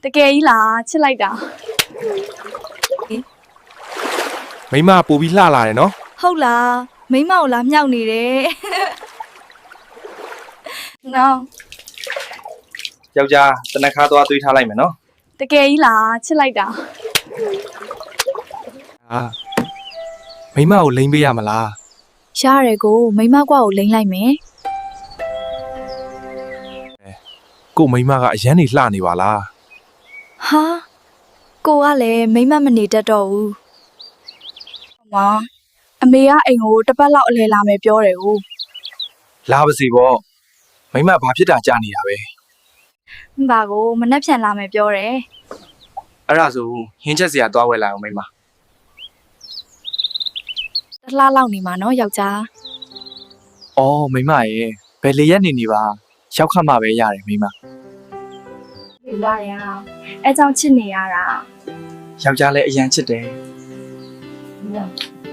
တကယ်ကြီးလားချစ်လိုက်တာ မိမပို့ပြီးလှလာတယ်နော် ဟုတ်လားမိမကိုလားမြောက်နေတယ်နော် ယောက်ျားတနခါသွားသွေးထားလိုက်မယ်နော် တကယ်ကြီးလားချစ်လိုက်တာ အာမိမကိုလိမ့်ပေးရမလား ရှားရယ်ကိုမိမကွာကိုလိမ့်လိုက်မယ် ကို့မိမကအရန်နေလှနေပါလား ဟာကိုကလည်းမိမမနေတတ်တော့ဘူးဟောအမေကအိမ်ကိုတစ်ပတ်လောက်အလဲလာမယ်ပြောတယ်ကို လာပါစီပေါ့မိမဘာဖြစ်တာကြားနေတာပဲ ဘာကိုမနှက်ဖြန်လာမယ်ပြောတယ် အဲ့ဒါဆိုဟင်းချက်စရာသွားဝယ်လာအောင်မိမ တစ်လားလောက်နေမှာနော်ယောက်ျား အော်မိမရဲ့ဘယ်လေရက်နေပါရောက်ခတ်မှပဲရတယ်မိမ ဒီလာရအဲကြောင့်ချစ်နေရတာ ယောက်ျားလည်းအရန်ချစ်တယ် ဟ